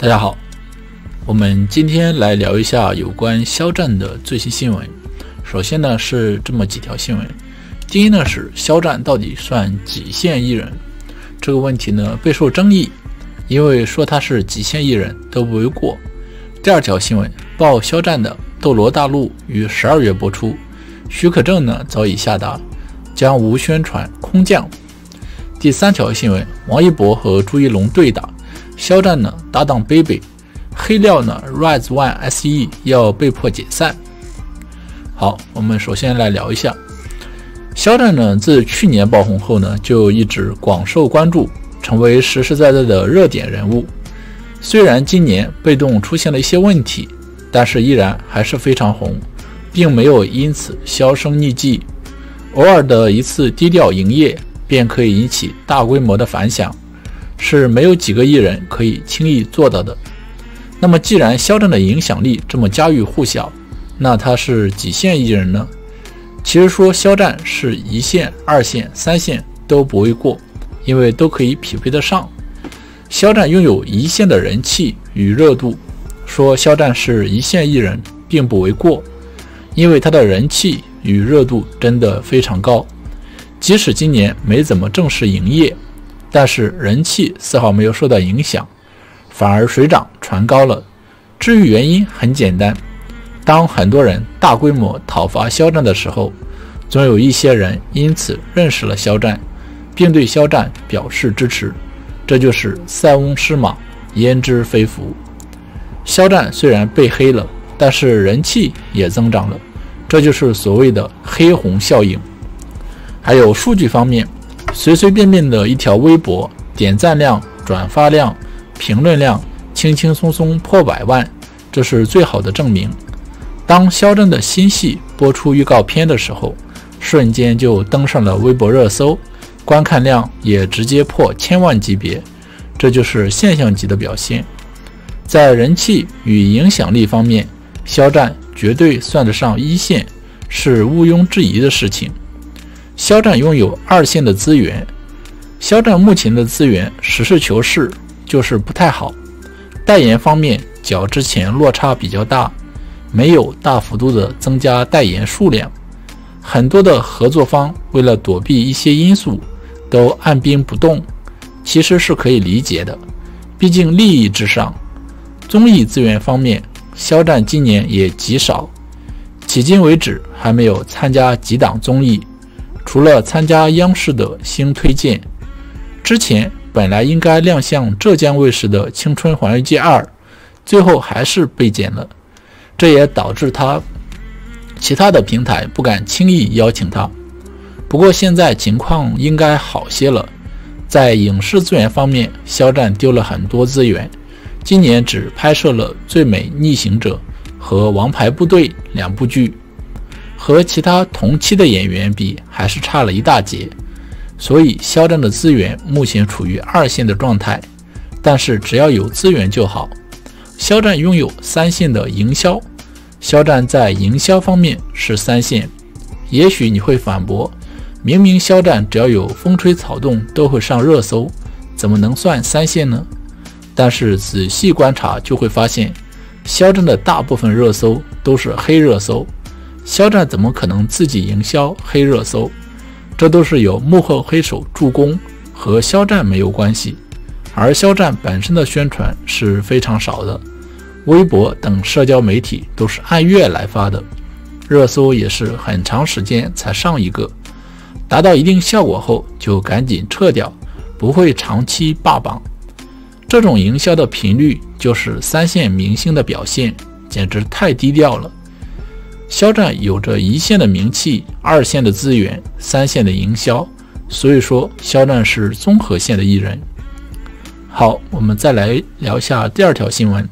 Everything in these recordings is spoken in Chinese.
大家好，我们今天来聊一下有关肖战的最新新闻。首先呢是这么几条新闻。第一呢是肖战到底算几线艺人？这个问题呢备受争议，因为说他是几线艺人都不为过。第二条新闻，报肖战的《斗罗大陆》于12月播出，许可证呢早已下达，将无宣传空降。第三条新闻，王一博和朱一龙对打，肖战呢搭档 Baby， 黑料呢 Rise One SE 要被迫解散。好，我们首先来聊一下肖战呢，自去年爆红后呢，就一直广受关注，成为实实在在的热点人物。虽然今年被动出现了一些问题，但是依然还是非常红，并没有因此销声匿迹。偶尔的一次低调营业，便可以引起大规模的反响，是没有几个艺人可以轻易做到的。那么既然肖战的影响力这么家喻户晓，那他是几线艺人呢？其实说肖战是1线、2线、3线都不为过，因为都可以匹配得上。肖战拥有1线的人气与热度，说肖战是1线艺人并不为过，因为他的人气与热度真的非常高。即使今年没怎么正式营业，但是人气丝毫没有受到影响，反而水涨船高了。至于原因很简单，当很多人大规模讨伐肖战的时候，总有一些人因此认识了肖战，并对肖战表示支持，这就是塞翁失马焉知非福。肖战虽然被黑了，但是人气也增长了，这就是所谓的黑红效应。还有数据方面，随随便便的一条微博，点赞量、转发量、评论量轻轻松松破100万，这是最好的证明。当肖战的新戏播出预告片的时候，瞬间就登上了微博热搜，观看量也直接破1000万级别，这就是现象级的表现。在人气与影响力方面，肖战绝对算得上1线，是毋庸置疑的事情。肖战拥有2线的资源，肖战目前的资源实事求是就是不太好。代言方面较之前落差比较大，没有大幅度的增加代言数量，很多的合作方为了躲避一些因素都按兵不动，其实是可以理解的，毕竟利益至上。综艺资源方面，肖战今年也极少，迄今为止还没有参加几档综艺，除了参加央视的星推荐。之前本来应该亮相浙江卫视的《青春环游记2》，最后还是被剪了，这也导致其他的平台不敢轻易邀请他。不过现在情况应该好些了。在影视资源方面，肖战丢了很多资源，今年只拍摄了《最美逆行者》和《王牌部队》2部剧，和其他同期的演员比还是差了一大截。所以肖战的资源目前处于2线的状态，但是只要有资源就好。肖战拥有3线的营销，肖战在营销方面是3线。也许你会反驳，明明肖战只要有风吹草动都会上热搜，怎么能算3线呢？但是仔细观察就会发现，肖战的大部分热搜都是黑热搜，肖战怎么可能自己营销黑热搜？这都是有幕后黑手助攻，和肖战没有关系。而肖战本身的宣传是非常少的，微博等社交媒体都是按月来发的，热搜也是很长时间才上一个，达到一定效果后就赶紧撤掉，不会长期霸榜。这种营销的频率就是3线明星的表现，简直太低调了。肖战有着1线的名气、2线的资源、3线的营销，所以说肖战是综合线的艺人。好，我们再来聊一下第2条新闻。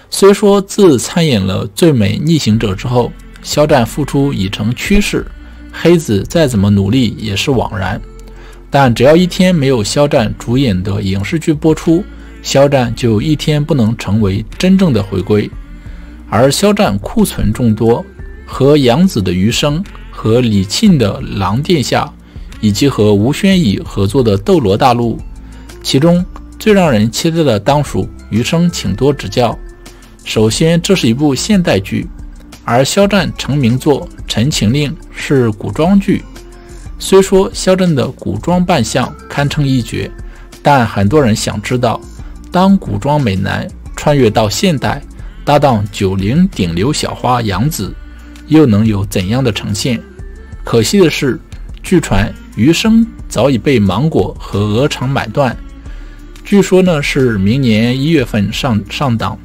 虽说自参演了《最美逆行者》之后，肖战复出已成趋势，黑子再怎么努力也是枉然，但只要一天没有肖战主演的影视剧播出，肖战就一天不能成为真正的回归。而肖战库存众多，和杨紫的《余生》和李沁的《狼殿下》以及和吴宣仪合作的《斗罗大陆》，其中最让人期待的当属余生请多指教。首先，这是一部现代剧，而肖战成名作《陈情令》是古装剧。虽说肖战的古装扮相堪称一绝，但很多人想知道，当古装美男穿越到现代，搭档90顶流小花杨紫，又能有怎样的呈现？可惜的是，据传余生早已被芒果和鹅厂买断，据说呢是明年1月份上档。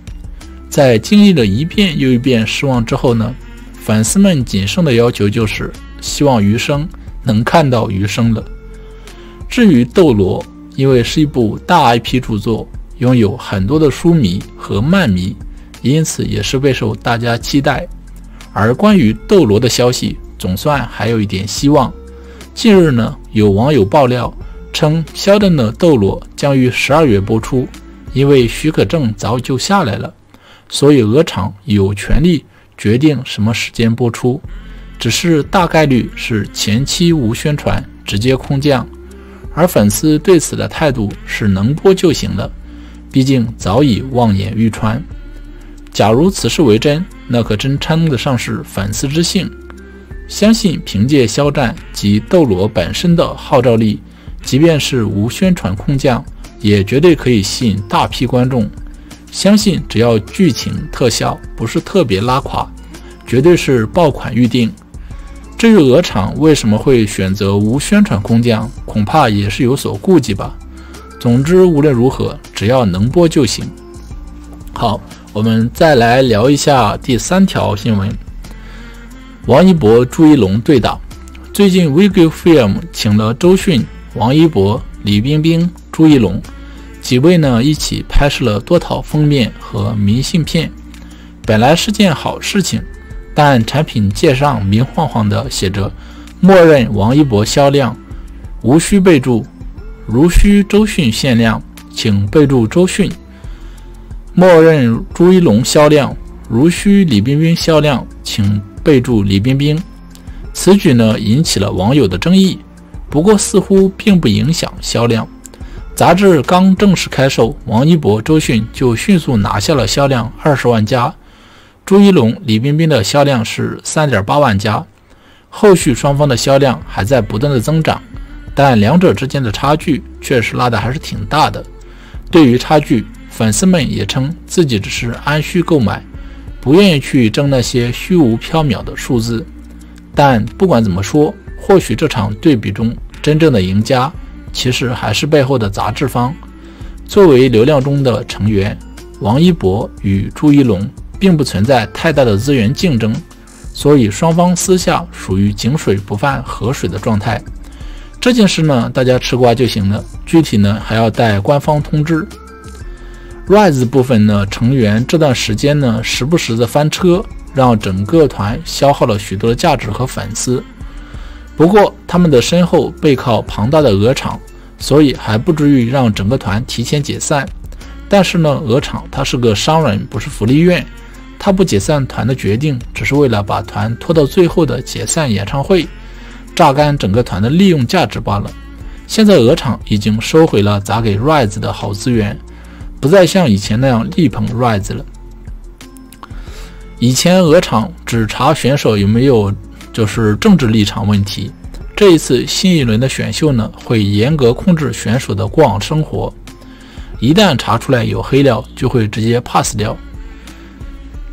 在经历了一遍又一遍失望之后呢，粉丝们仅剩的要求就是希望余生能看到余生了。至于斗罗，因为是一部大 IP 著作，拥有很多的书迷和漫迷，因此也是备受大家期待。而关于斗罗的消息总算还有一点希望。近日呢，有网友爆料称肖战的斗罗将于12月播出，因为许可证早就下来了，所以鹅厂有权利决定什么时间播出，只是大概率是前期无宣传直接空降，而粉丝对此的态度是能播就行了，毕竟早已望眼欲穿。假如此事为真，那可真称得上是粉丝之幸。相信凭借肖战及斗罗本身的号召力，即便是无宣传空降，也绝对可以吸引大批观众。相信只要剧情特效不是特别拉垮，绝对是爆款预定。至于鹅厂为什么会选择无宣传空降，恐怕也是有所顾忌吧。总之无论如何，只要能播就行。好，我们再来聊一下第3条新闻。王一博、朱一龙对打。最近 Vigilfilm 请了周迅、王一博、李冰冰、朱一龙几位呢一起拍摄了多套封面和明信片，本来是件好事情，但产品介上明晃晃的写着默认王一博销量，无需备注，如需周迅限量请备注周迅，默认朱一龙销量，如需李冰冰销量请备注李冰冰。此举呢引起了网友的争议，不过似乎并不影响销量。杂志刚正式开售，王一博、周迅就迅速拿下了销量20万加，朱一龙、李冰冰的销量是 3.8 万加。后续双方的销量还在不断的增长，但两者之间的差距确实拉得还是挺大的。对于差距，粉丝们也称自己只是按需购买，不愿意去争那些虚无缥缈的数字。但不管怎么说，或许这场对比中真正的赢家其实还是背后的杂志方。作为流量中的成员，王一博与朱一龙并不存在太大的资源竞争，所以双方私下属于井水不犯河水的状态。这件事呢，大家吃瓜就行了，具体呢还要待官方通知。Rise 部分呢成员这段时间呢时不时的翻车，让整个团消耗了许多的价值和粉丝。不过他们的身后背靠庞大的鹅厂，所以还不至于让整个团提前解散。但是呢，鹅厂他是个商人，不是福利院，他不解散团的决定只是为了把团拖到最后的解散演唱会，榨干整个团的利用价值罢了。现在鹅厂已经收回了砸给 Rise 的好资源，不再像以前那样力捧 Rise 了。以前鹅厂只查选手有没有就是政治立场问题，这一次新一轮的选秀呢，会严格控制选手的过往生活，一旦查出来有黑料，就会直接 pass 掉。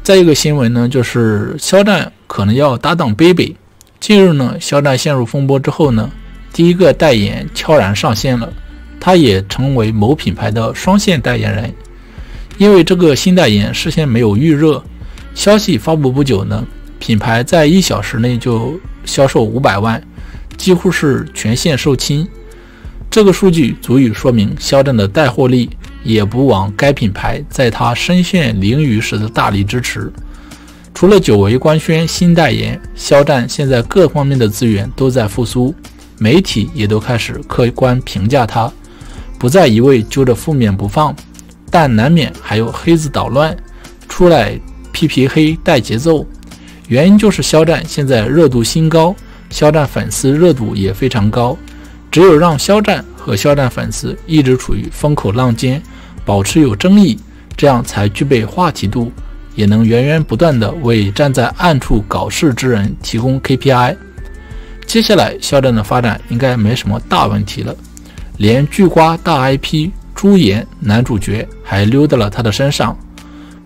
再一个新闻呢，就是肖战可能要搭档 Baby。近日呢，肖战陷入风波之后呢，第一个代言悄然上线了，他也成为某品牌的双线代言人。因为这个新代言事先没有预热，消息发布不久呢，品牌在1小时内就销售500万，几乎是全线售罄。这个数据足以说明肖战的带货力，也不枉该品牌在他身陷囹圄时的大力支持。除了久违官宣新代言，肖战现在各方面的资源都在复苏，媒体也都开始客观评价他，不再一味揪着负面不放，但难免还有黑子捣乱，出来批评黑带节奏。原因就是肖战现在热度新高，肖战粉丝热度也非常高，只有让肖战和和肖战粉丝一直处于风口浪尖，保持有争议，这样才具备话题度，也能源源不断地为站在暗处搞事之人提供 KPI。 接下来肖战的发展应该没什么大问题了，连巨瓜大 IP 朱颜男主角还溜到了他的身上。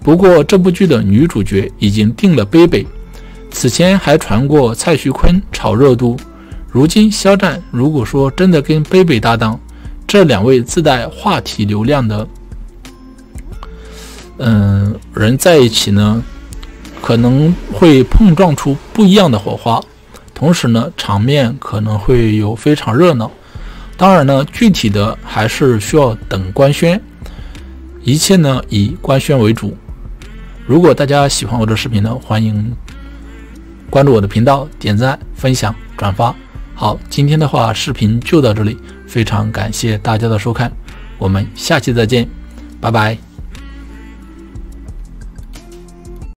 不过这部剧的女主角已经定了贝贝，此前还传过蔡徐坤炒热度，如今肖战如果说真的跟贝贝搭档，这两位自带话题流量的人在一起呢，可能会碰撞出不一样的火花，同时呢场面可能会有非常热闹。当然呢具体的还是需要等官宣，一切呢以官宣为主。如果大家喜欢我的视频呢，欢迎关注我的频道，点赞分享转发。好，今天的话视频就到这里，非常感谢大家的收看，我们下期再见，拜拜。